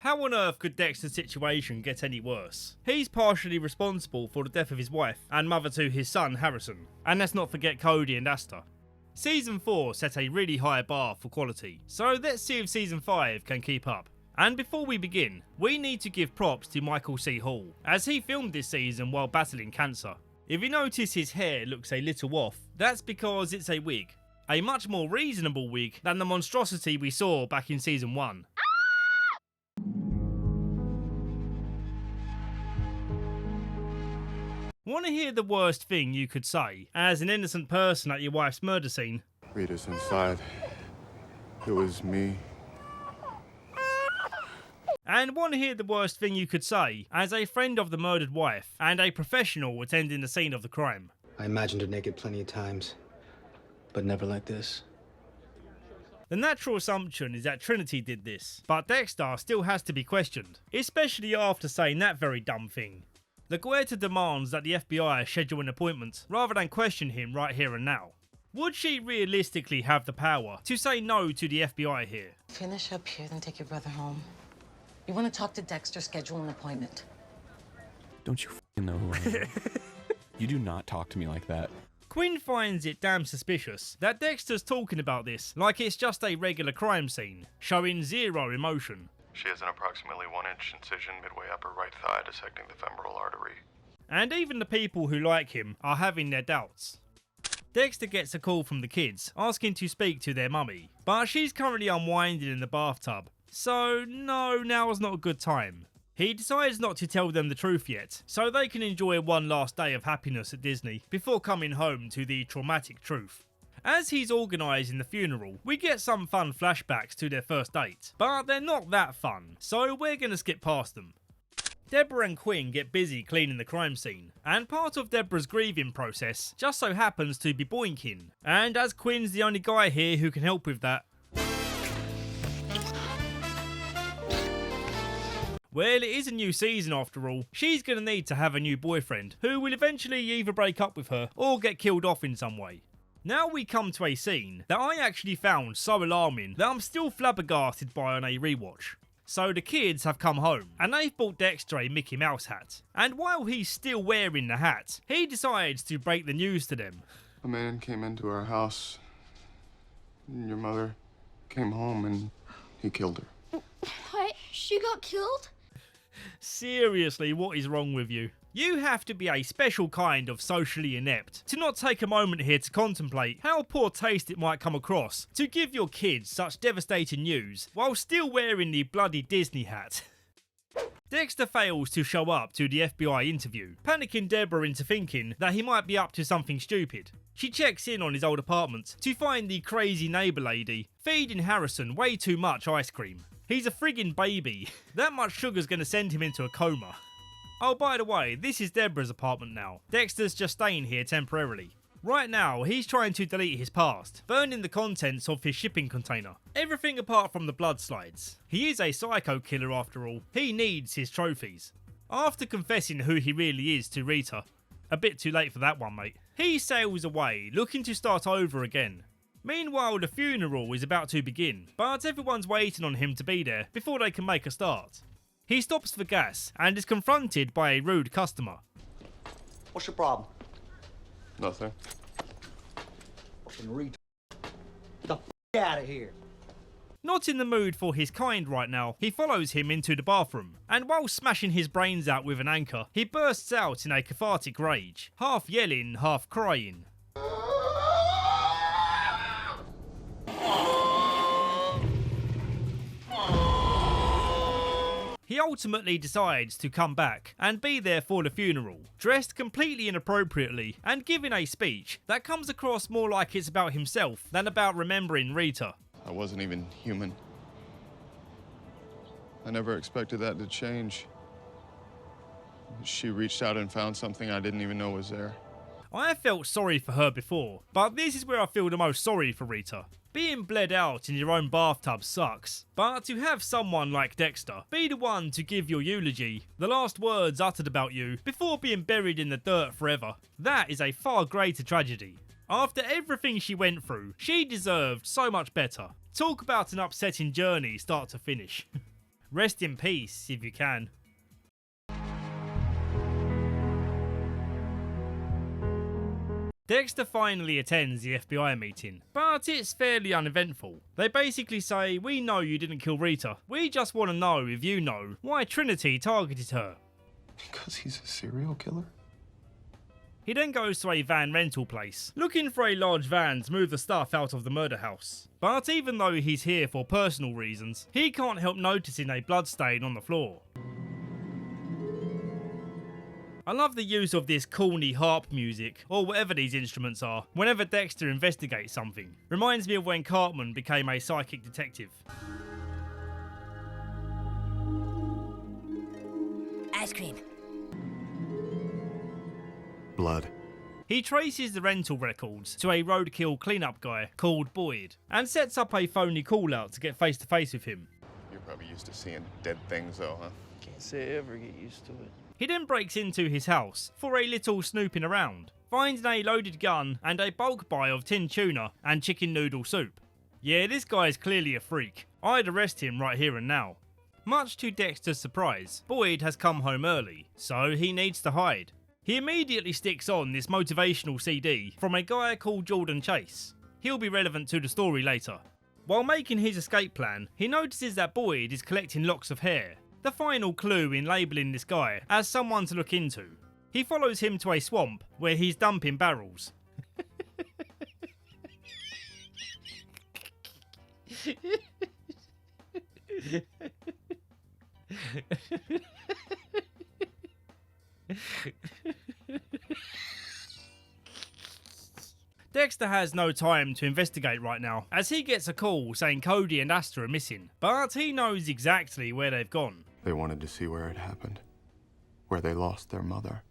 How on earth could Dexter's situation get any worse? He's partially responsible for the death of his wife and mother to his son Harrison. And let's not forget Cody and Asta. Season 4 set a really high bar for quality, so let's see if Season 5 can keep up. And before we begin, we need to give props to Michael C. Hall, as he filmed this season while battling cancer. If you notice his hair looks a little off, that's because it's a wig. A much more reasonable wig than the monstrosity we saw back in Season 1. Want to hear the worst thing you could say as an innocent person at your wife's murder scene? Rita's inside. It was me. And want to hear the worst thing you could say as a friend of the murdered wife and a professional attending the scene of the crime? I imagined her naked plenty of times, but never like this. The natural assumption is that Trinity did this, but Dexter still has to be questioned, especially after saying that very dumb thing. LaGuerta demands that the FBI schedule an appointment rather than question him right here and now. Would she realistically have the power to say no to the FBI here? Finish up here, then take your brother home. You want to talk to Dexter, schedule an appointment. Don't you f***ing know who I am? You do not talk to me like that. Quinn finds it damn suspicious that Dexter's talking about this like it's just a regular crime scene, showing zero emotion. She has an approximately 1-inch incision midway up her right thigh, dissecting the femoral artery. And even the people who like him are having their doubts. Dexter gets a call from the kids, asking to speak to their mummy, but she's currently unwinding in the bathtub, so no, now's not a good time. He decides not to tell them the truth yet, so they can enjoy one last day of happiness at Disney before coming home to the traumatic truth. As he's organising the funeral, we get some fun flashbacks to their first date, but they're not that fun, so we're gonna skip past them. Deborah and Quinn get busy cleaning the crime scene, and part of Deborah's grieving process just so happens to be boinking, and as Quinn's the only guy here who can help with that, well, it is a new season after all. She's gonna need to have a new boyfriend, who will eventually either break up with her or get killed off in some way. Now we come to a scene that I actually found so alarming that I'm still flabbergasted by on a rewatch. So the kids have come home, and they've bought Dexter a Mickey Mouse hat. And while he's still wearing the hat, he decides to break the news to them. A man came into our house. Your mother came home and he killed her. What? She got killed? Seriously, what is wrong with you? You have to be a special kind of socially inept to not take a moment here to contemplate how poor taste it might come across to give your kids such devastating news while still wearing the bloody Disney hat. Dexter fails to show up to the FBI interview, panicking Deborah into thinking that he might be up to something stupid. She checks in on his old apartment to find the crazy neighbour lady feeding Harrison way too much ice cream. He's a friggin' baby. That much sugar's gonna send him into a coma. Oh, by the way, this is Deborah's apartment now. Dexter's just staying here temporarily. Right now, he's trying to delete his past, burning the contents of his shipping container. Everything apart from the blood slides. He is a psycho killer after all. He needs his trophies. After confessing who he really is to Rita, a bit too late for that one, mate, he sails away, looking to start over again. Meanwhile, the funeral is about to begin, but everyone's waiting on him to be there before they can make a start. He stops for gas and is confronted by a rude customer. What's your problem? Nothing. Fucking retard. Get the f*** out of here. Not in the mood for his kind right now, he follows him into the bathroom, and while smashing his brains out with an anchor, he bursts out in a cathartic rage, half yelling, half crying. He ultimately decides to come back and be there for the funeral, dressed completely inappropriately and giving a speech that comes across more like it's about himself than about remembering Rita. I wasn't even human. I never expected that to change. She reached out and found something I didn't even know was there. I have felt sorry for her before, but this is where I feel the most sorry for Rita. Being bled out in your own bathtub sucks, but to have someone like Dexter be the one to give your eulogy, the last words uttered about you, before being buried in the dirt forever, that is a far greater tragedy. After everything she went through, she deserved so much better. Talk about an upsetting journey start to finish. Rest in peace if you can. Dexter finally attends the FBI meeting, but it's fairly uneventful. They basically say, we know you didn't kill Rita. We just want to know if you know why Trinity targeted her. Because he's a serial killer? He then goes to a van rental place, looking for a large van to move the stuff out of the murder house. But even though he's here for personal reasons, he can't help noticing a bloodstain on the floor. I love the use of this corny harp music, or whatever these instruments are, whenever Dexter investigates something. Reminds me of when Cartman became a psychic detective. Ice cream. Blood. He traces the rental records to a roadkill cleanup guy called Boyd, and sets up a phony call out to get face to face with him. You're probably used to seeing dead things though, huh? Can't say I ever get used to it. He then breaks into his house for a little snooping around, finds a loaded gun and a bulk buy of tin tuna and chicken noodle soup. Yeah, this guy is clearly a freak. I'd arrest him right here and now. Much to Dexter's surprise, Boyd has come home early, so he needs to hide. He immediately sticks on this motivational CD from a guy called Jordan Chase. He'll be relevant to the story later. While making his escape plan, he notices that Boyd is collecting locks of hair, the final clue in labelling this guy as someone to look into. He follows him to a swamp where he's dumping barrels. Dexter has no time to investigate right now, as he gets a call saying Cody and Asta are missing, but he knows exactly where they've gone. They wanted to see where it happened. Where they lost their mother.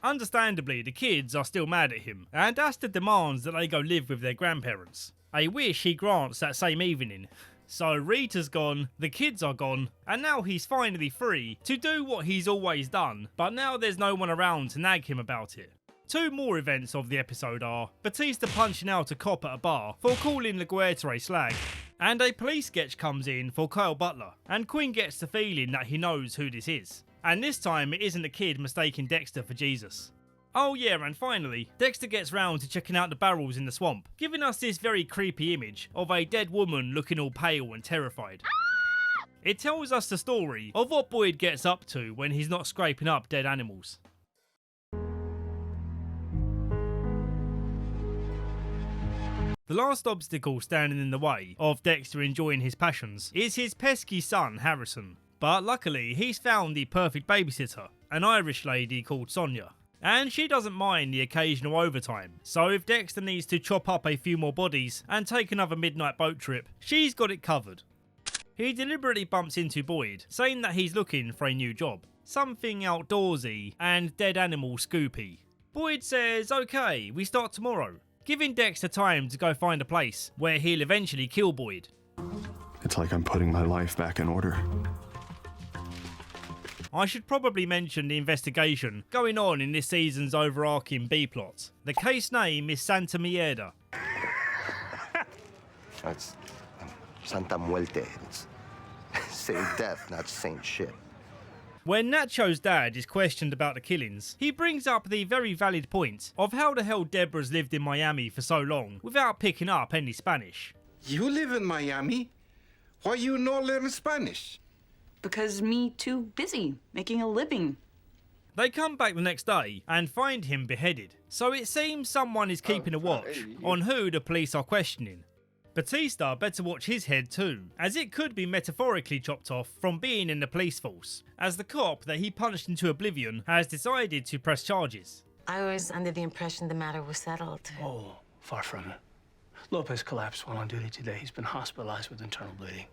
Understandably, the kids are still mad at him, and Asta demands that they go live with their grandparents. A wish he grants that same evening. So Rita's gone, the kids are gone, and now he's finally free to do what he's always done, but now there's no one around to nag him about it. Two more events of the episode are Batista punching out a cop at a bar for calling LaGuerta a slag, and a police sketch comes in for Kyle Butler, and Quinn gets the feeling that he knows who this is. And this time it isn't a kid mistaking Dexter for Jesus. Oh yeah, and finally, Dexter gets round to checking out the barrels in the swamp, giving us this very creepy image of a dead woman looking all pale and terrified. It tells us the story of what Boyd gets up to when he's not scraping up dead animals. The last obstacle standing in the way of Dexter enjoying his passions is his pesky son, Harrison. But luckily, he's found the perfect babysitter, an Irish lady called Sonia. And she doesn't mind the occasional overtime, so if Dexter needs to chop up a few more bodies and take another midnight boat trip, she's got it covered. He deliberately bumps into Boyd, saying that he's looking for a new job. Something outdoorsy and dead animal scoopy. Boyd says, okay, we start tomorrow, giving Dexter time to go find a place where he'll eventually kill Boyd. It's like I'm putting my life back in order. I should probably mention the investigation going on in this season's overarching B-plot. The case name is Santa Mierda. It's Santa Muerte. It's Saint Death, not Saint Shit. When Nacho's dad is questioned about the killings, he brings up the very valid point of how the hell Deborah's lived in Miami for so long without picking up any Spanish. You live in Miami? Why you not learn Spanish? Because me too busy making a living. They come back the next day and find him beheaded, so it seems someone is keeping a watch on who the police are questioning. Batista better watch his head too, as it could be metaphorically chopped off from being in the police force, as the cop that he punched into oblivion has decided to press charges. I was under the impression the matter was settled. Oh, far from it. Lopez collapsed while on duty today. He's been hospitalized with internal bleeding.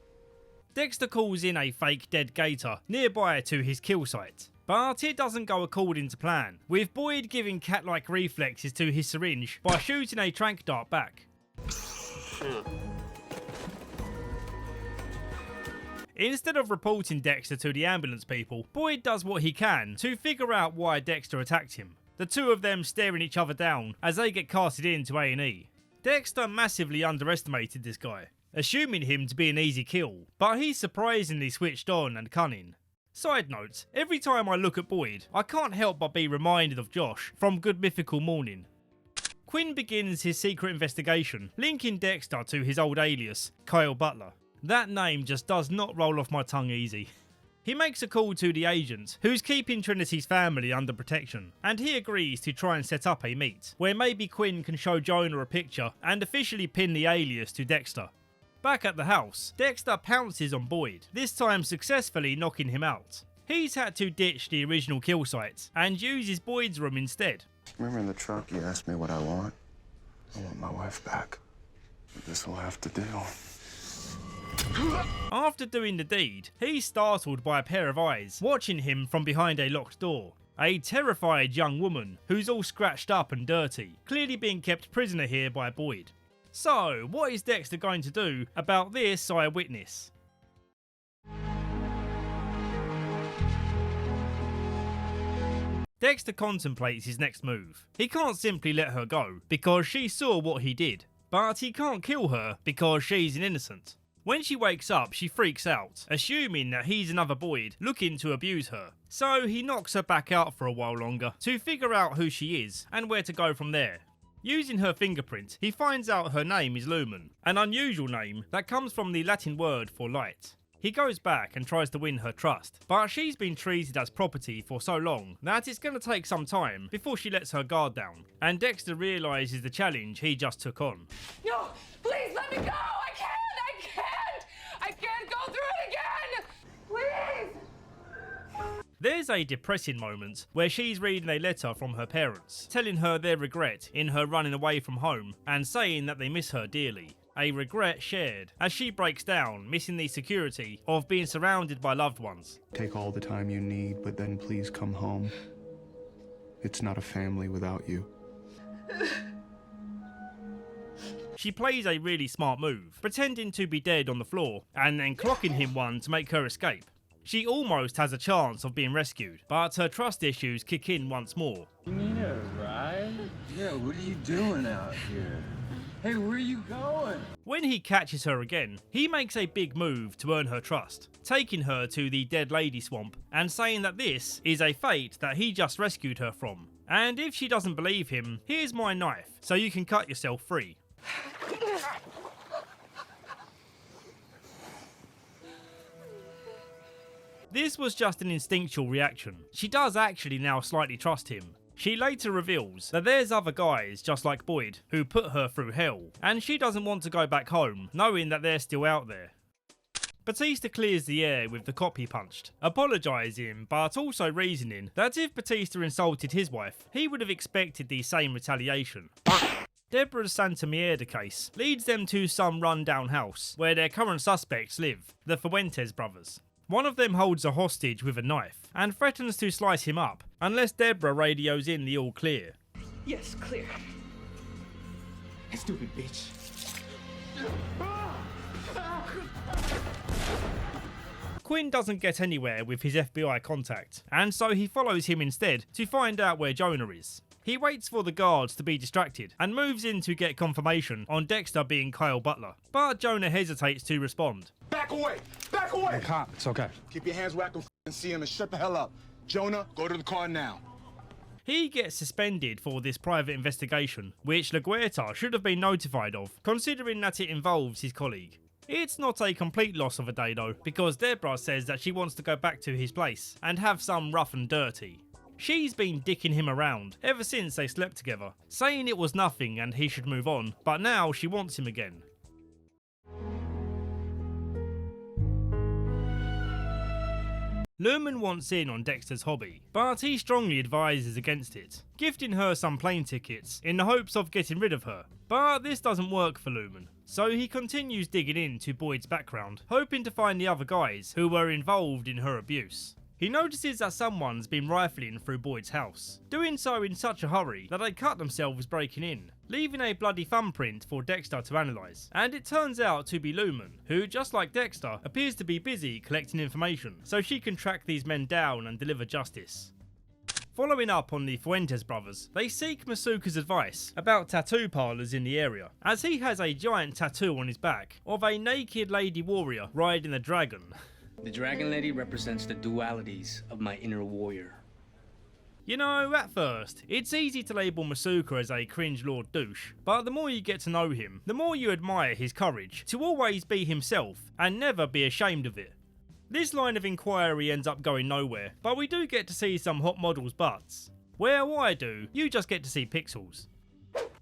Dexter calls in a fake dead gator nearby to his kill site, but it doesn't go according to plan, with Boyd giving cat-like reflexes to his syringe by shooting a tranq dart back. Instead of reporting Dexter to the ambulance people, Boyd does what he can to figure out why Dexter attacked him, the two of them staring each other down as they get casted into A&E. Dexter massively underestimated this guy. assuming him to be an easy kill, but he's surprisingly switched on and cunning. Side note, every time I look at Boyd, I can't help but be reminded of Josh from Good Mythical Morning. Quinn begins his secret investigation, linking Dexter to his old alias, Kyle Butler. That name just does not roll off my tongue easy. He makes a call to the agent, who's keeping Trinity's family under protection, and he agrees to try and set up a meet, where maybe Quinn can show Jonah a picture and officially pin the alias to Dexter. Back at the house, Dexter pounces on Boyd, this time successfully knocking him out. He's had to ditch the original kill site and uses Boyd's room instead. Remember in the truck you asked me what I want? I want my wife back. But this will have to do. After doing the deed, he's startled by a pair of eyes watching him from behind a locked door. A terrified young woman who's all scratched up and dirty, clearly being kept prisoner here by Boyd. So, what is Dexter going to do about this eyewitness? Dexter contemplates his next move. He can't simply let her go because she saw what he did, but he can't kill her because she's an innocent. When she wakes up, she freaks out, assuming that he's another Boyd looking to abuse her. So he knocks her back out for a while longer to figure out who she is and where to go from there. Using her fingerprint, he finds out her name is Lumen, an unusual name that comes from the Latin word for light. He goes back and tries to win her trust, but she's been treated as property for so long that it's going to take some time before she lets her guard down, and Dexter realises the challenge he just took on. No, please let me go! I can't go through it again! Please! There's a depressing moment where she's reading a letter from her parents, telling her their regret in her running away from home and saying that they miss her dearly. A regret shared as she breaks down, missing the security of being surrounded by loved ones. Take all the time you need, but then please come home. It's not a family without you. She plays a really smart move, pretending to be dead on the floor and then clocking him one to make her escape. She almost has a chance of being rescued, but her trust issues kick in once more. You need a ride? Yeah, what are you doing out here? Hey, where are you going? When he catches her again, he makes a big move to earn her trust, taking her to the Dead Lady Swamp and saying that this is a fate that he just rescued her from. And if she doesn't believe him, here's my knife, so you can cut yourself free. This was just an instinctual reaction. She does actually now slightly trust him. She later reveals that there's other guys just like Boyd who put her through hell, and she doesn't want to go back home knowing that they're still out there. Batista clears the air with the cop he punched, apologising but also reasoning that if Batista insulted his wife, he would have expected the same retaliation. Deborah's Santa Mierda case leads them to some run-down house where their current suspects live, the Fuentes brothers. One of them holds a hostage with a knife and threatens to slice him up unless Deborah radios in the all clear. Yes, clear. Stupid bitch. Quinn doesn't get anywhere with his FBI contact, and so he follows him instead to find out where Jonah is. He waits for the guards to be distracted and moves in to get confirmation on Dexter being Kyle Butler, but Jonah hesitates to respond. Back away! Back away! Hey, cop, it's okay. Keep your hands where I can see him and shut the hell up. Jonah, go to the car now. He gets suspended for this private investigation, which LaGuerta should have been notified of, considering that it involves his colleague. It's not a complete loss of a day though, because Deborah says that she wants to go back to his place and have some rough and dirty. She's been dicking him around ever since they slept together, saying it was nothing and he should move on, but now she wants him again. Lumen wants in on Dexter's hobby, but he strongly advises against it, gifting her some plane tickets in the hopes of getting rid of her. But this doesn't work for Lumen, so he continues digging into Boyd's background, hoping to find the other guys who were involved in her abuse. He notices that someone's been rifling through Boyd's house, doing so in such a hurry that they cut themselves breaking in, leaving a bloody thumbprint for Dexter to analyse. And it turns out to be Lumen, who, just like Dexter, appears to be busy collecting information so she can track these men down and deliver justice. Following up on the Fuentes brothers, they seek Masuka's advice about tattoo parlours in the area, as he has a giant tattoo on his back of a naked lady warrior riding a dragon. The dragon lady represents the dualities of my inner warrior. You know, at first, it's easy to label Masuka as a cringe lord douche, but the more you get to know him, the more you admire his courage to always be himself and never be ashamed of it. This line of inquiry ends up going nowhere, but we do get to see some hot models' butts. Where why do, you just get to see pixels.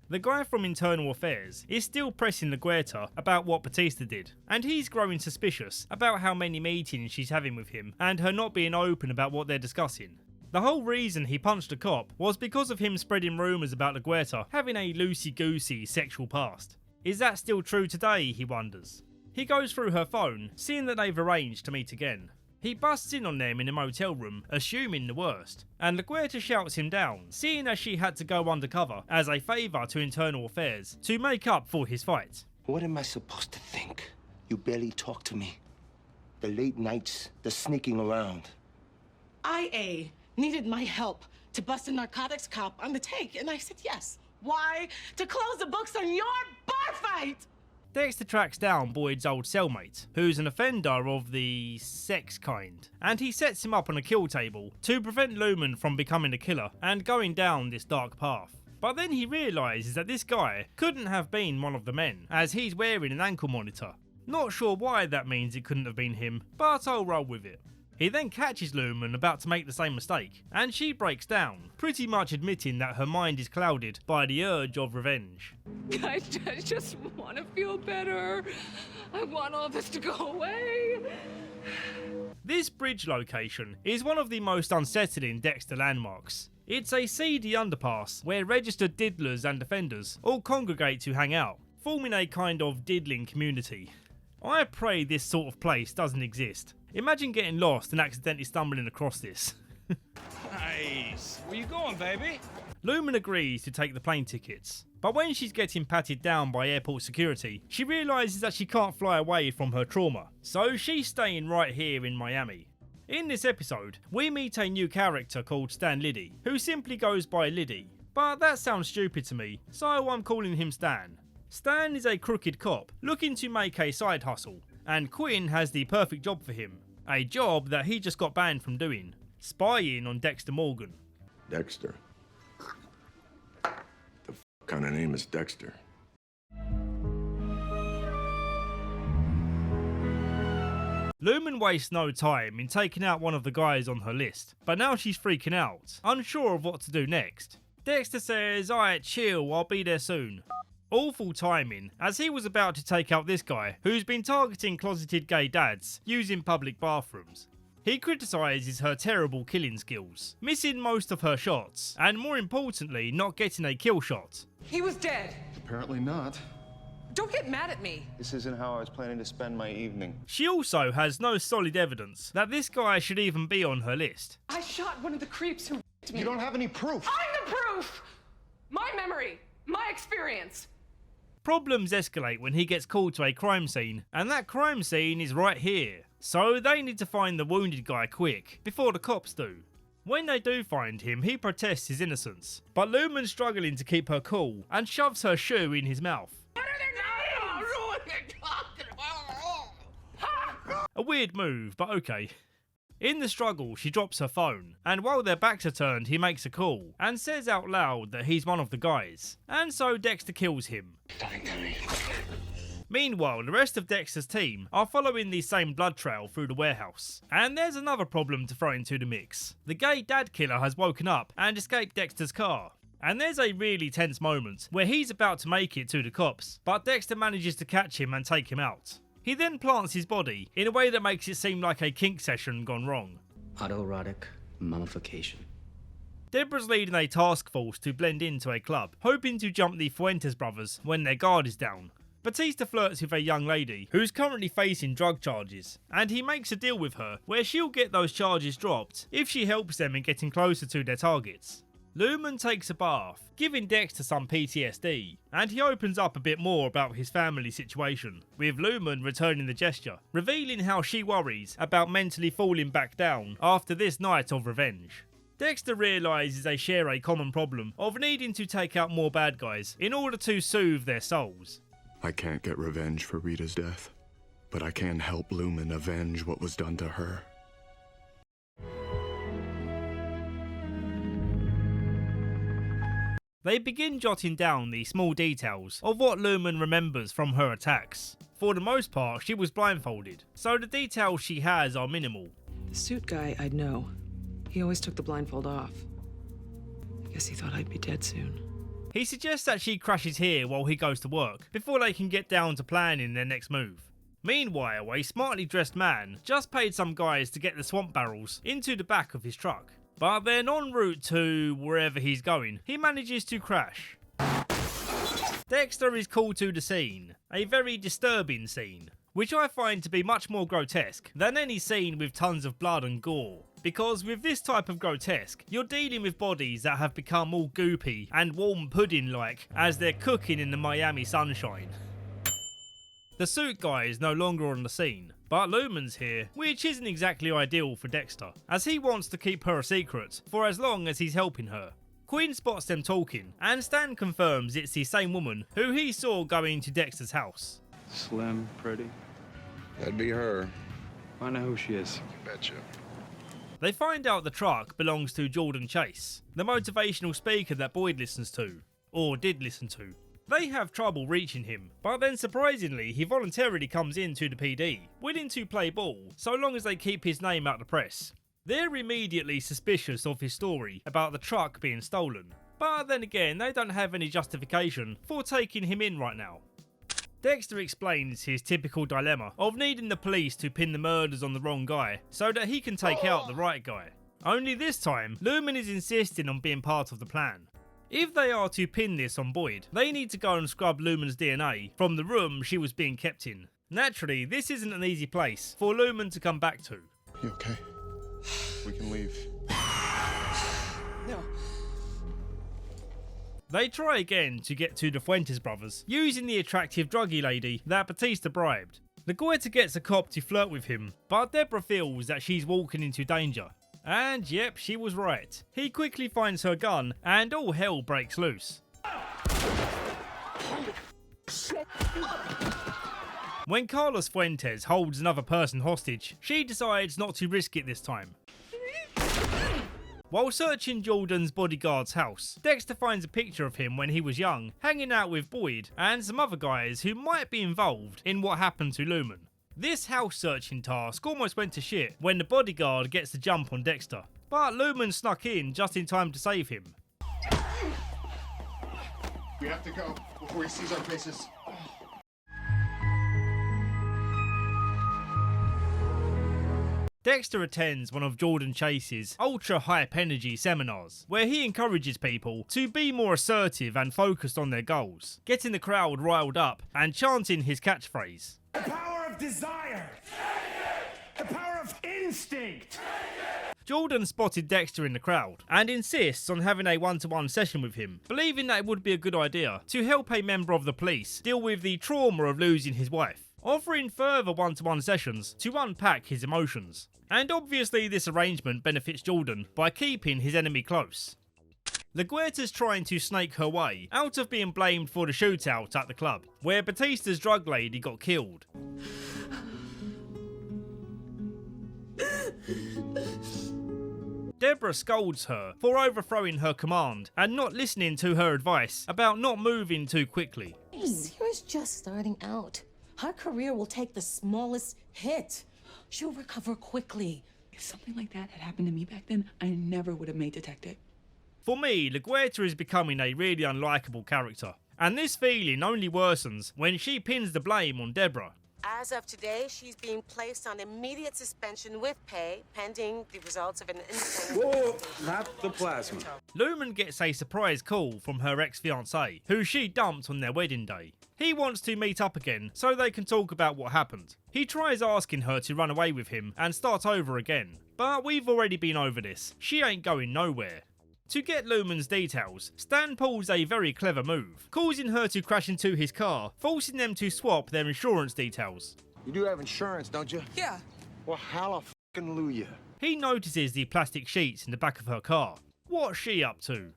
The guy from Internal Affairs is still pressing LaGuerta about what Batista did, and he's growing suspicious about how many meetings she's having with him and her not being open about what they're discussing. The whole reason he punched a cop was because of him spreading rumours about LaGuerta having a loosey-goosey sexual past. Is that still true today, he wonders. He goes through her phone, seeing that they've arranged to meet again. He busts in on them in a motel room, assuming the worst, and LaGuerta shouts him down, seeing as she had to go undercover as a favour to Internal Affairs to make up for his fight. What am I supposed to think? You barely talk to me. The late nights, the sneaking around. IA needed my help to bust a narcotics cop on the take, and I said yes. Why? To close the books on your bar fight! Dexter tracks down Boyd's old cellmate, who's an offender of the sex kind, and he sets him up on a kill table to prevent Lumen from becoming a killer and going down this dark path. But then he realises that this guy couldn't have been one of the men, as he's wearing an ankle monitor. Not sure why that means it couldn't have been him, but I'll roll with it. He then catches Lumen about to make the same mistake, and she breaks down, pretty much admitting that her mind is clouded by the urge of revenge. I just want to feel better. I want all this to go away. This bridge location is one of the most unsettling Dexter landmarks. It's a seedy underpass where registered diddlers and offenders all congregate to hang out, forming a kind of diddling community. I pray this sort of place doesn't exist. Imagine getting lost and accidentally stumbling across this. Nice. Where you going, baby? Lumen agrees to take the plane tickets, but when she's getting patted down by airport security, she realises that she can't fly away from her trauma, so she's staying right here in Miami. In this episode, we meet a new character called Stan Liddy, who simply goes by Liddy, but that sounds stupid to me, so I'm calling him Stan. Stan is a crooked cop looking to make a side hustle, and Quinn has the perfect job for him, a job that he just got banned from doing, spying on Dexter Morgan. Dexter? The kind of name is Dexter? Lumen wastes no time in taking out one of the guys on her list, but now she's freaking out, unsure of what to do next. Dexter says, "Alright, chill, I'll be there soon." Awful timing, as he was about to take out this guy who's been targeting closeted gay dads using public bathrooms. He criticises her terrible killing skills, missing most of her shots, and more importantly, not getting a kill shot. He was dead. Apparently not. Don't get mad at me. This isn't how I was planning to spend my evening. She also has no solid evidence that this guy should even be on her list. I shot one of the creeps who raped me. You don't have any proof. I'm the proof! My memory, my experience. Problems escalate when he gets called to a crime scene, and that crime scene is right here. So they need to find the wounded guy quick, before the cops do. When they do find him, he protests his innocence, but Lumen's struggling to keep her cool and shoves her shoe in his mouth. A weird move, but okay. In the struggle, she drops her phone, and while their backs are turned, he makes a call, and says out loud that he's one of the guys, and so Dexter kills him. Meanwhile, the rest of Dexter's team are following the same blood trail through the warehouse, and there's another problem to throw into the mix. The gay dad killer has woken up and escaped Dexter's car, and there's a really tense moment where he's about to make it to the cops, but Dexter manages to catch him and take him out. He then plants his body in a way that makes it seem like a kink session gone wrong. Autoerotic mummification. Deborah's leading a task force to blend into a club, hoping to jump the Fuentes brothers when their guard is down. Batista flirts with a young lady who's currently facing drug charges, and he makes a deal with her where she'll get those charges dropped if she helps them in getting closer to their targets. Lumen takes a bath, giving Dexter some PTSD, and he opens up a bit more about his family situation, with Lumen returning the gesture, revealing how she worries about mentally falling back down after this night of revenge. Dexter realises they share a common problem of needing to take out more bad guys in order to soothe their souls. I can't get revenge for Rita's death, but I can help Lumen avenge what was done to her. They begin jotting down the small details of what Lumen remembers from her attacks. For the most part, she was blindfolded, so the details she has are minimal. The suit guy I'd know. He always took the blindfold off. I guess he thought I'd be dead soon. He suggests that she crashes here while he goes to work, before they can get down to planning their next move. Meanwhile, a smartly dressed man just paid some guys to get the swamp barrels into the back of his truck. But then en route to wherever he's going, he manages to crash. Dexter is called to the scene, a very disturbing scene, which I find to be much more grotesque than any scene with tons of blood and gore. Because with this type of grotesque, you're dealing with bodies that have become all goopy and warm pudding-like as they're cooking in the Miami sunshine. The suit guy is no longer on the scene, but Lumen's here, which isn't exactly ideal for Dexter, as he wants to keep her a secret for as long as he's helping her. Quinn spots them talking, and Stan confirms it's the same woman who he saw going to Dexter's house. Slim, pretty. That'd be her. I know who she is. You betcha. They find out the truck belongs to Jordan Chase, the motivational speaker that Boyd listens to, or did listen to. They have trouble reaching him, but then surprisingly he voluntarily comes into the PD, willing to play ball so long as they keep his name out the press. They're immediately suspicious of his story about the truck being stolen, but then again they don't have any justification for taking him in right now. Dexter explains his typical dilemma of needing the police to pin the murders on the wrong guy so that he can take out the right guy. Only this time, Lumen is insisting on being part of the plan. If they are to pin this on Boyd, they need to go and scrub Lumen's DNA from the room she was being kept in. Naturally, this isn't an easy place for Lumen to come back to. You okay? We can leave. No. They try again to get to the Fuentes brothers, using the attractive druggy lady that Batista bribed. Laguerta gets a cop to flirt with him, but Deborah feels that she's walking into danger. And yep, she was right. He quickly finds her gun, and all hell breaks loose. When Carlos Fuentes holds another person hostage, she decides not to risk it this time. While searching Jordan's bodyguard's house, Dexter finds a picture of him when he was young, hanging out with Boyd and some other guys who might be involved in what happened to Lumen. This house searching task almost went to shit when the bodyguard gets the jump on Dexter, but Lumen snuck in just in time to save him. We have to go before he sees our faces. Dexter attends one of Jordan Chase's ultra hype energy seminars, where he encourages people to be more assertive and focused on their goals, getting the crowd riled up and chanting his catchphrase. The power of desire! The power of instinct! Jordan spotted Dexter in the crowd and insists on having a one-to-one session with him, believing that it would be a good idea to help a member of the police deal with the trauma of losing his wife, offering further one-to-one sessions to unpack his emotions. And obviously this arrangement benefits Jordan by keeping his enemy close. Laguerta's trying to snake her way out of being blamed for the shootout at the club, where Batista's drug lady got killed. Deborah scolds her for overthrowing her command and not listening to her advice about not moving too quickly. Sarah's just starting out. Her career will take the smallest hit. She'll recover quickly. If something like that had happened to me back then, I never would have made detective. For me, Laguerta is becoming a really unlikable character, and this feeling only worsens when she pins the blame on Deborah. As of today, she's being placed on immediate suspension with pay, pending the results of an independent... Whoa, not the plasma. Lumen gets a surprise call from her ex-fiancé, who she dumped on their wedding day. He wants to meet up again so they can talk about what happened. He tries asking her to run away with him and start over again, but we've already been over this. She ain't going nowhere. To get Lumen's details, Stan pulls a very clever move, causing her to crash into his car, forcing them to swap their insurance details. You do have insurance, don't you? Yeah. Well, hallelujah. he notices the plastic sheets in the back of her car. What's she up to?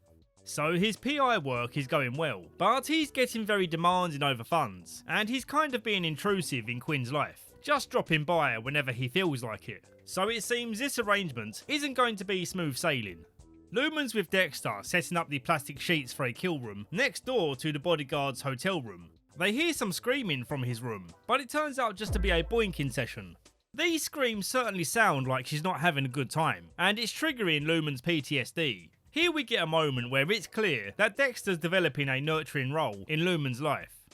So his PI work is going well, but he's getting very demanding over funds, and he's kind of being intrusive in Quinn's life, just dropping by whenever he feels like it. So it seems this arrangement isn't going to be smooth sailing. Lumen's with Dexter setting up the plastic sheets for a kill room next door to the bodyguard's hotel room. They hear some screaming from his room, but it turns out just to be a boinking session. These screams certainly sound like she's not having a good time, and it's triggering Lumen's PTSD. Here we get a moment where it's clear that Dexter's developing a nurturing role in Lumen's life.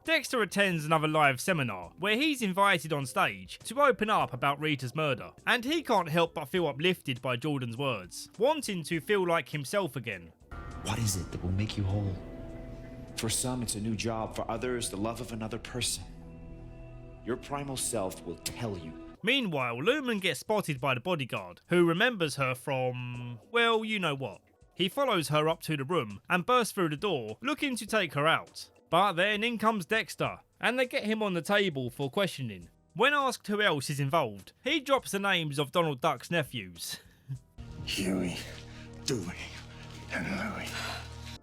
Dexter attends another live seminar where he's invited on stage to open up about Rita's murder, and he can't help but feel uplifted by Jordan's words, wanting to feel like himself again. What is it that will make you whole? For some, it's a new job. For others, the love of another person. Your primal self will tell you. Meanwhile, Lumen gets spotted by the bodyguard, who remembers her from, well, you know what. He follows her up to the room and bursts through the door, looking to take her out. But then in comes Dexter, and they get him on the table for questioning. When asked who else is involved, he drops the names of Donald Duck's nephews. Huey, Dewey, and Louie.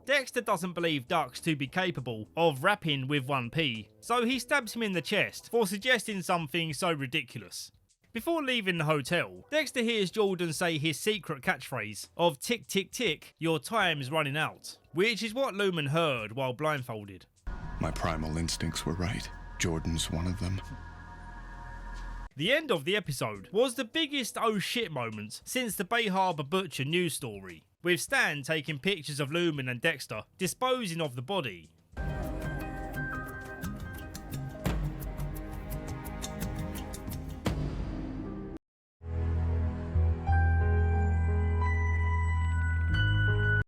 Dexter doesn't believe Ducks to be capable of rapping with one P, so he stabs him in the chest for suggesting something so ridiculous. Before leaving the hotel, Dexter hears Jordan say his secret catchphrase of tick tick tick, your time's running out, which is what Lumen heard while blindfolded. My primal instincts were right. Jordan's one of them. The end of the episode was the biggest oh shit moment since the Bay Harbor Butcher news story, with Stan taking pictures of Lumen and Dexter disposing of the body.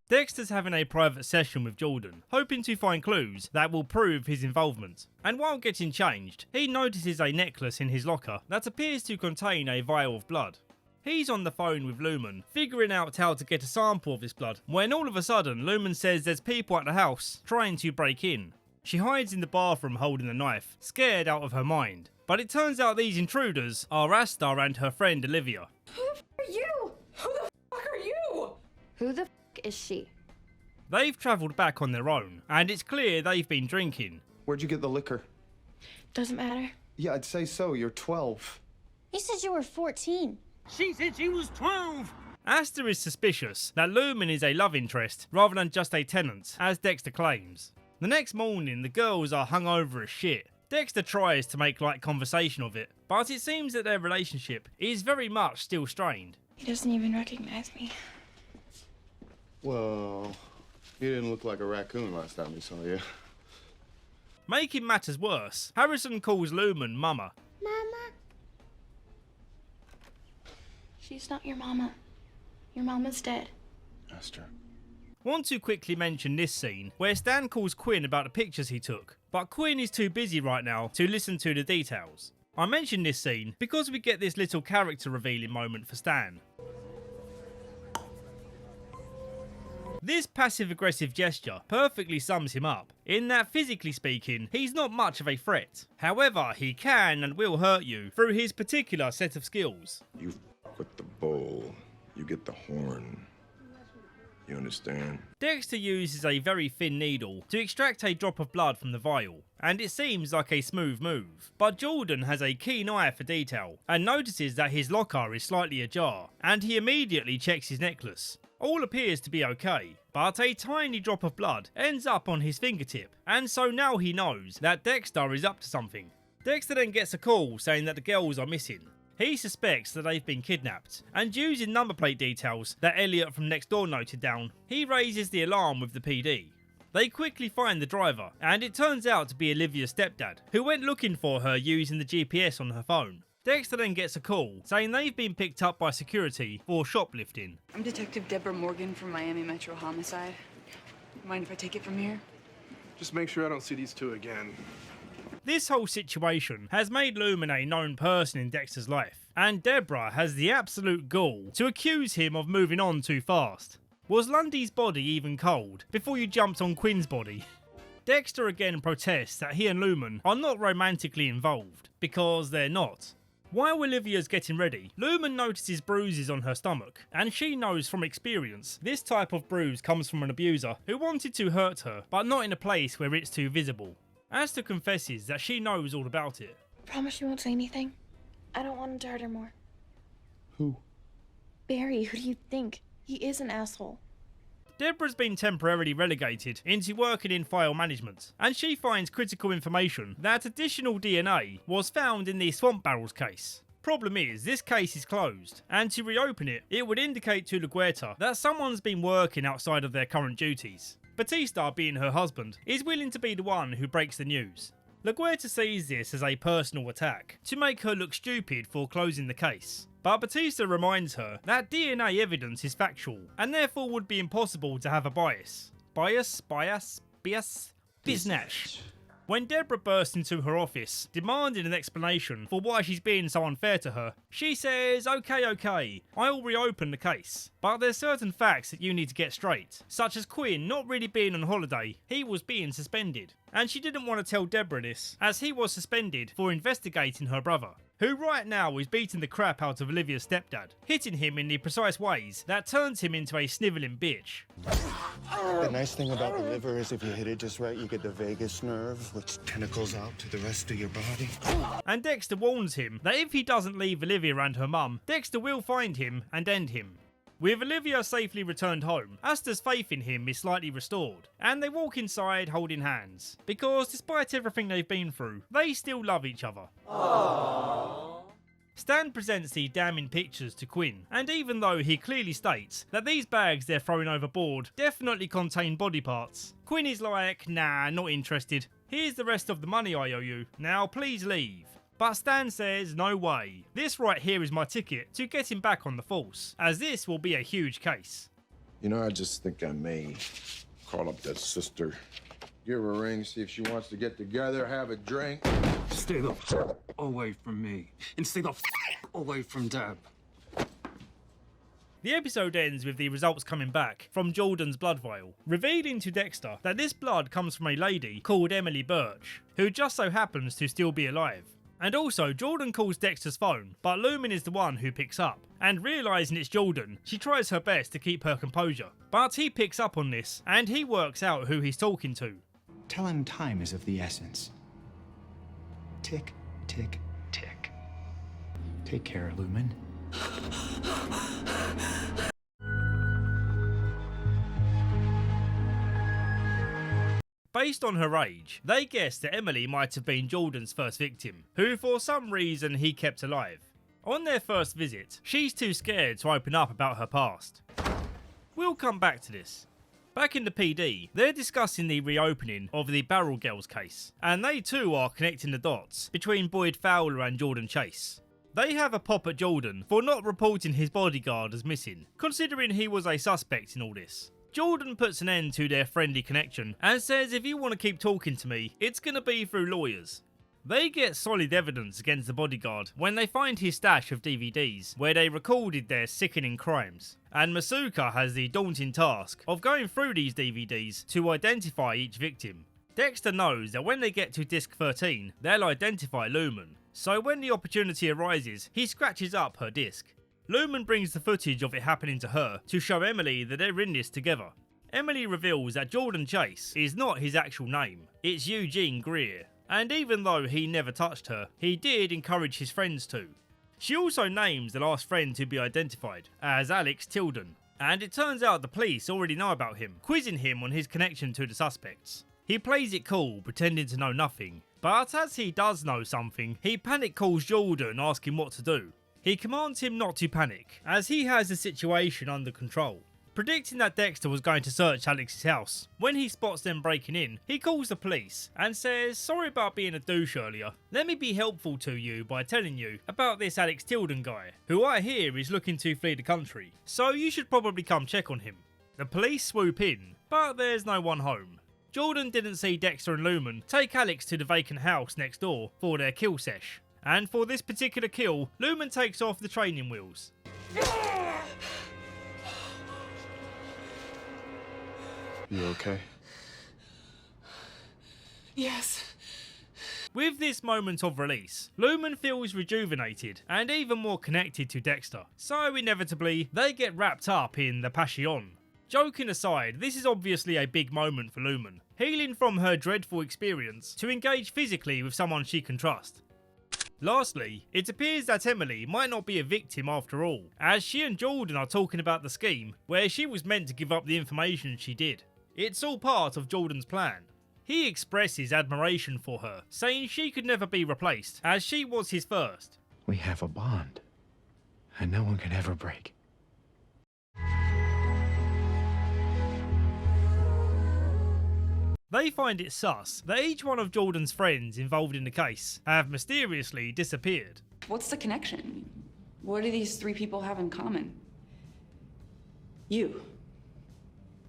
Dexter's having a private session with Jordan, hoping to find clues that will prove his involvement. And while getting changed, he notices a necklace in his locker that appears to contain a vial of blood. He's on the phone with Lumen, figuring out how to get a sample of this blood, when all of a sudden Lumen says there's people at the house trying to break in. She hides in the bathroom holding a knife, scared out of her mind. But it turns out these intruders are Asta and her friend Olivia. Who are you? Who the fuck are you? Who the fuck is she? They've travelled back on their own, and it's clear they've been drinking. Where'd you get the liquor? Doesn't matter. Yeah, I'd say so. You're 12. You said you were 14. She said she was 12. Asta is suspicious that Lumen is a love interest rather than just a tenant, as Dexter claims. The next morning, the girls are hungover as shit. Dexter tries to make light conversation of it, but it seems that their relationship is very much still strained. He doesn't even recognize me. Well, you didn't look like a raccoon last time we saw you. Making matters worse, Harrison calls Lumen Mama. Mama. She's not your mama. Your mama's dead. Esther. Want to quickly mention this scene where Stan calls Quinn about the pictures he took, but Quinn is too busy right now to listen to the details. I mention this scene because we get this little character revealing moment for Stan. This passive-aggressive gesture perfectly sums him up, in that physically speaking, he's not much of a threat. However, he can and will hurt you through his particular set of skills. You f with the bull, you get the horn. You understand? Dexter uses a very thin needle to extract a drop of blood from the vial, and it seems like a smooth move. But Jordan has a keen eye for detail, and notices that his locker is slightly ajar, and he immediately checks his necklace. All appears to be okay, but a tiny drop of blood ends up on his fingertip, and so now he knows that Dexter is up to something. Dexter then gets a call saying that the girls are missing. He suspects that they've been kidnapped, and using number plate details that Elliot from next door noted down, he raises the alarm with the PD. They quickly find the driver, and it turns out to be Olivia's stepdad, who went looking for her using the GPS on her phone. Dexter then gets a call saying they've been picked up by security for shoplifting. I'm Detective Deborah Morgan from Miami Metro Homicide. Mind if I take it from here? Just make sure I don't see these two again. This whole situation has made Lumen a known person in Dexter's life, and Deborah has the absolute gall to accuse him of moving on too fast. Was Lundy's body even cold before you jumped on Quinn's body? Dexter again protests that he and Lumen are not romantically involved, because they're not. While Olivia's getting ready, Lumen notices bruises on her stomach, and she knows from experience this type of bruise comes from an abuser who wanted to hurt her, but not in a place where it's too visible. Asta confesses that she knows all about it. Promise you won't say anything? I don't want him to hurt her more. Who? Barry, who do you think? He is an asshole. Deborah's been temporarily relegated into working in file management, and she finds critical information that additional DNA was found in the swamp barrels case. Problem is, this case is closed, and to reopen it, it would indicate to LaGuerta that someone's been working outside of their current duties. Batista, being her husband, is willing to be the one who breaks the news. LaGuerta sees this as a personal attack, to make her look stupid for closing the case. But Batista reminds her that DNA evidence is factual, and therefore would be impossible to have a bias. Biznatch. When Deborah bursts into her office, demanding an explanation for why she's being so unfair to her, she says, okay, I'll reopen the case. But there's certain facts that you need to get straight, such as Quinn not really being on holiday, he was being suspended. And she didn't want to tell Deborah this, as he was suspended for investigating her brother, who right now is beating the crap out of Olivia's stepdad, hitting him in the precise ways that turns him into a snivelling bitch. The nice thing about the liver is if you hit it just right, you get the vagus nerve, which tentacles out to the rest of your body. And Dexter warns him that if he doesn't leave Olivia and her mum, Dexter will find him and end him. With Olivia safely returned home, Asta's faith in him is slightly restored, and they walk inside holding hands, because despite everything they've been through, they still love each other. Aww. Stan presents the damning pictures to Quinn, and even though he clearly states that these bags they're throwing overboard definitely contain body parts, Quinn is like, nah, not interested. Here's the rest of the money I owe you, now please leave. But Stan says, no way. This right here is my ticket to get him back on the force, as this will be a huge case. You know, I just think I may call up that sister. Give her a ring, see if she wants to get together, have a drink. Stay the f away from me, and stay the f away from Deb. The episode ends with the results coming back from Jordan's blood vial, revealing to Dexter that this blood comes from a lady called Emily Birch, who just so happens to still be alive. And also, Jordan calls Dexter's phone, but Lumen is the one who picks up. And realising it's Jordan, she tries her best to keep her composure. But he picks up on this, and he works out who he's talking to. Tell him time is of the essence. Tick, tick, tick. Take care, Lumen. Based on her age, they guessed that Emily might have been Jordan's first victim, who for some reason he kept alive. On their first visit, she's too scared to open up about her past. We'll come back to this. Back in the PD, they're discussing the reopening of the Barrel Girls case, and they too are connecting the dots between Boyd Fowler and Jordan Chase. They have a pop at Jordan for not reporting his bodyguard as missing, considering he was a suspect in all this. Jordan puts an end to their friendly connection and says if you want to keep talking to me, it's going to be through lawyers. They get solid evidence against the bodyguard when they find his stash of DVDs where they recorded their sickening crimes, and Masuka has the daunting task of going through these DVDs to identify each victim. Dexter knows that when they get to disc 13, they'll identify Lumen, so when the opportunity arises, he scratches up her disc. Lumen brings the footage of it happening to her to show Emily that they're in this together. Emily reveals that Jordan Chase is not his actual name, it's Eugene Greer, and even though he never touched her, he did encourage his friends to. She also names the last friend to be identified as Alex Tilden, and it turns out the police already know about him, quizzing him on his connection to the suspects. He plays it cool, pretending to know nothing, but as he does know something, he panic calls Jordan asking what to do. He commands him not to panic, as he has the situation under control. Predicting that Dexter was going to search Alex's house, when he spots them breaking in, he calls the police and says, sorry about being a douche earlier, let me be helpful to you by telling you about this Alex Tilden guy, who I hear is looking to flee the country, so you should probably come check on him. The police swoop in, but there's no one home. Jordan didn't see Dexter and Lumen take Alex to the vacant house next door for their kill sesh. And for this particular kill, Lumen takes off the training wheels. You okay? Yes. With this moment of release, Lumen feels rejuvenated and even more connected to Dexter, so inevitably they get wrapped up in the passion. Joking aside, this is obviously a big moment for Lumen, healing from her dreadful experience to engage physically with someone she can trust. Lastly, it appears that Emily might not be a victim after all, as she and Jordan are talking about the scheme where she was meant to give up the information she did. It's all part of Jordan's plan. He expresses admiration for her, saying she could never be replaced, as she was his first. We have a bond, and no one can ever break. They find it sus that each one of Jordan's friends involved in the case have mysteriously disappeared. What's the connection? What do these three people have in common? You.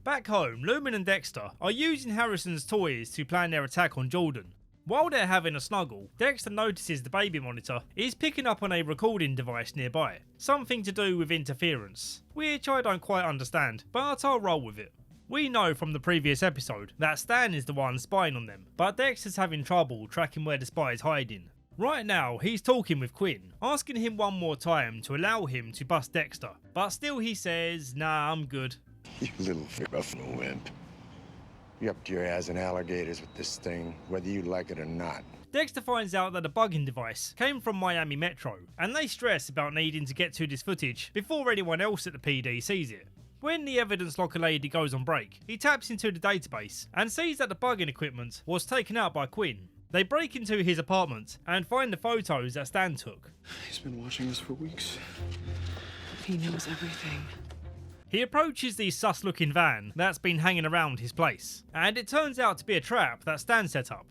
Back home, Lumen and Dexter are using Harrison's toys to plan their attack on Jordan. While they're having a snuggle, Dexter notices the baby monitor is picking up on a recording device nearby, something to do with interference, which I don't quite understand, but I'll roll with it. We know from the previous episode that Stan is the one spying on them, but Dexter's having trouble tracking where the spy is hiding. Right now, he's talking with Quinn, asking him one more time to allow him to bust Dexter, but still he says, nah, I'm good. You little buffalo wimp. You're up to your ass in alligators with this thing, whether you like it or not. Dexter finds out that the bugging device came from Miami Metro, and they stress about needing to get to this footage before anyone else at the PD sees it. When the evidence locker lady goes on break, he taps into the database and sees that the bugging equipment was taken out by Quinn. They break into his apartment and find the photos that Stan took. He's been watching us for weeks. He knows everything. He approaches the sus-looking van that's been hanging around his place, and it turns out to be a trap that Stan set up.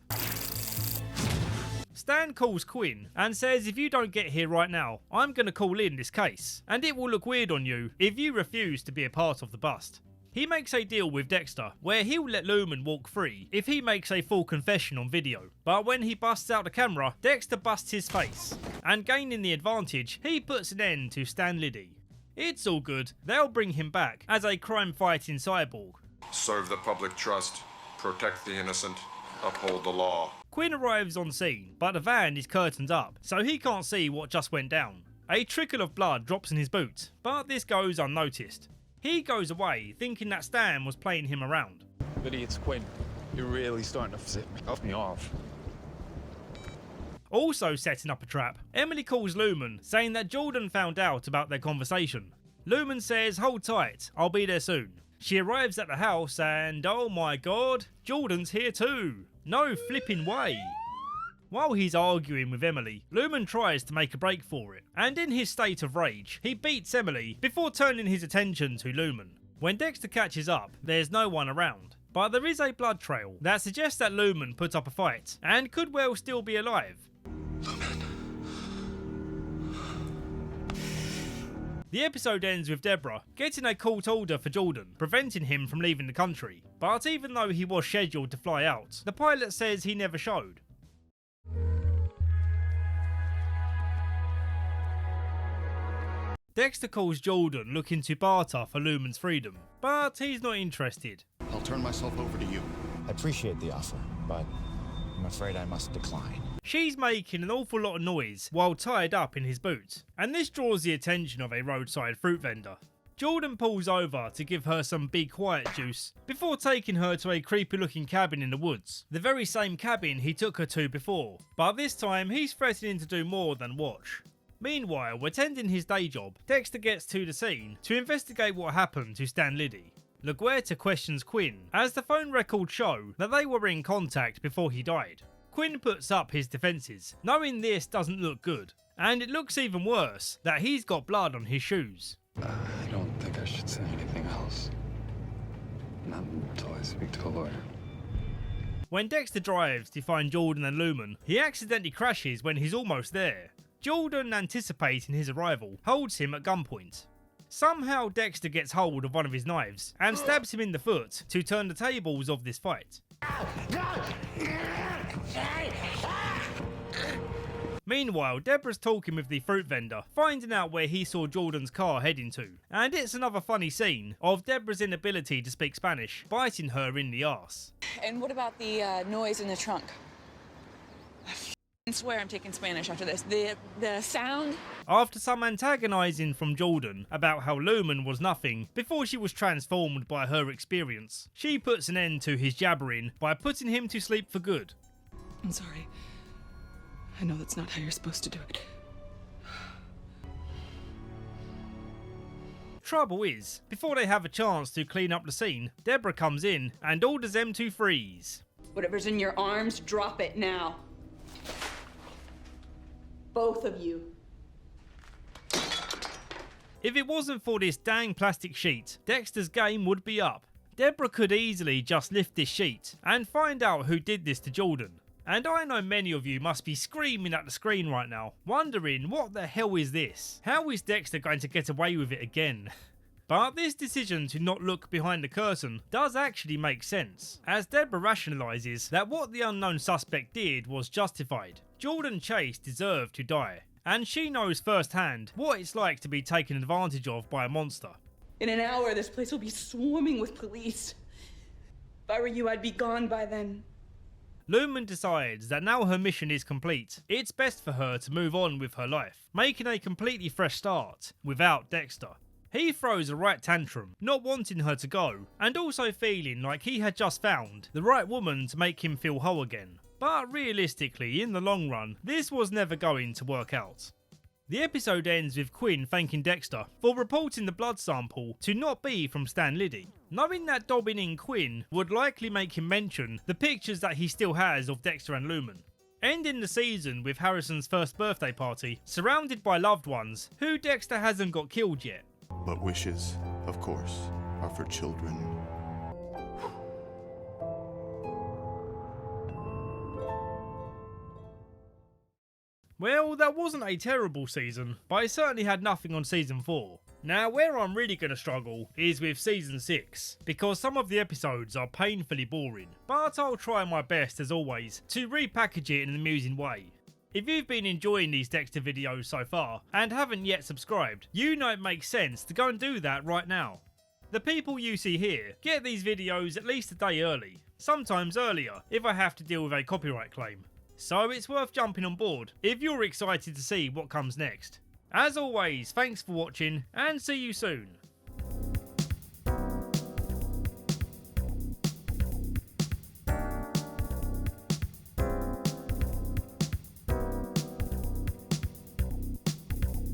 Stan calls Quinn and says if you don't get here right now, I'm going to call in this case, and it will look weird on you if you refuse to be a part of the bust. He makes a deal with Dexter where he'll let Lumen walk free if he makes a full confession on video, but when he busts out the camera, Dexter busts his face, and gaining the advantage, he puts an end to Stan Liddy. It's all good, they'll bring him back as a crime-fighting cyborg. Serve the public trust, protect the innocent, uphold the law. Quinn arrives on scene, but the van is curtained up, so he can't see what just went down. A trickle of blood drops in his boot, but this goes unnoticed. He goes away, thinking that Stan was playing him around. Liddy, it's Quinn. You're really starting to piss me off. Also setting up a trap, Emily calls Lumen, saying that Jordan found out about their conversation. Lumen says, hold tight, I'll be there soon. She arrives at the house and, oh my god, Jordan's here too. No flipping way. While he's arguing with Emily, Lumen tries to make a break for it, and in his state of rage, he beats Emily before turning his attention to Lumen. When Dexter catches up, there's no one around, but there is a blood trail that suggests that Lumen put up a fight and could well still be alive. The episode ends with Deborah getting a court order for Jordan, preventing him from leaving the country. But even though he was scheduled to fly out, the pilot says he never showed. Dexter calls Jordan looking to barter for Lumen's freedom, but he's not interested. I'll turn myself over to you. I appreciate the offer, but I'm afraid I must decline. She's making an awful lot of noise while tied up in his boot, and this draws the attention of a roadside fruit vendor. Jordan pulls over to give her some Be Quiet juice before taking her to a creepy looking cabin in the woods, the very same cabin he took her to before, but this time he's threatening to do more than watch. Meanwhile, attending his day job, Dexter gets to the scene to investigate what happened to Stan Liddy. LaGuerta questions Quinn, as the phone records show that they were in contact before he died. Quinn puts up his defences, knowing this doesn't look good, and it looks even worse that he's got blood on his shoes. I don't think I should say anything else. Not until I speak to a lawyer. When Dexter drives to find Jordan and Lumen, he accidentally crashes when he's almost there. Jordan, anticipating his arrival, holds him at gunpoint. Somehow Dexter gets hold of one of his knives and stabs him in the foot to turn the tables of this fight. Meanwhile, Deborah's talking with the fruit vendor, finding out where he saw Jordan's car heading to. And it's another funny scene of Deborah's inability to speak Spanish, biting her in the arse. And what about the noise in the trunk? I swear I'm taking Spanish after this. The sound? After some antagonising from Jordan about how Lumen was nothing before she was transformed by her experience, she puts an end to his jabbering by putting him to sleep for good. I'm sorry. I know that's not how you're supposed to do it. Trouble is, before they have a chance to clean up the scene, Deborah comes in and orders them to freeze. Whatever's in your arms, drop it now. Both of you. If it wasn't for this dang plastic sheet, Dexter's game would be up. Deborah could easily just lift this sheet and find out who did this to Jordan. And I know many of you must be screaming at the screen right now, wondering what the hell is this? How is Dexter going to get away with it again? But this decision to not look behind the curtain does actually make sense, as Deborah rationalises that what the unknown suspect did was justified. Jordan Chase deserved to die, and she knows firsthand what it's like to be taken advantage of by a monster. In an hour, this place will be swarming with police. If I were you, I'd be gone by then. Lumen decides that now her mission is complete, it's best for her to move on with her life, making a completely fresh start without Dexter. He throws a right tantrum, not wanting her to go, and also feeling like he had just found the right woman to make him feel whole again. But realistically, in the long run, this was never going to work out. The episode ends with Quinn thanking Dexter for reporting the blood sample to not be from Stan Liddy, knowing that dobbing in Quinn would likely make him mention the pictures that he still has of Dexter and Lumen. Ending the season with Harrison's first birthday party, surrounded by loved ones who Dexter hasn't got killed yet. But wishes, of course, are for children. Well, that wasn't a terrible season, but it certainly had nothing on season 4. Now, where I'm really going to struggle is with season 6, because some of the episodes are painfully boring, but I'll try my best as always to repackage it in an amusing way. If you've been enjoying these Dexter videos so far and haven't yet subscribed, you know it makes sense to go and do that right now. The people you see here get these videos at least a day early, sometimes earlier if I have to deal with a copyright claim. So it's worth jumping on board if you're excited to see what comes next. As always, thanks for watching and see you soon.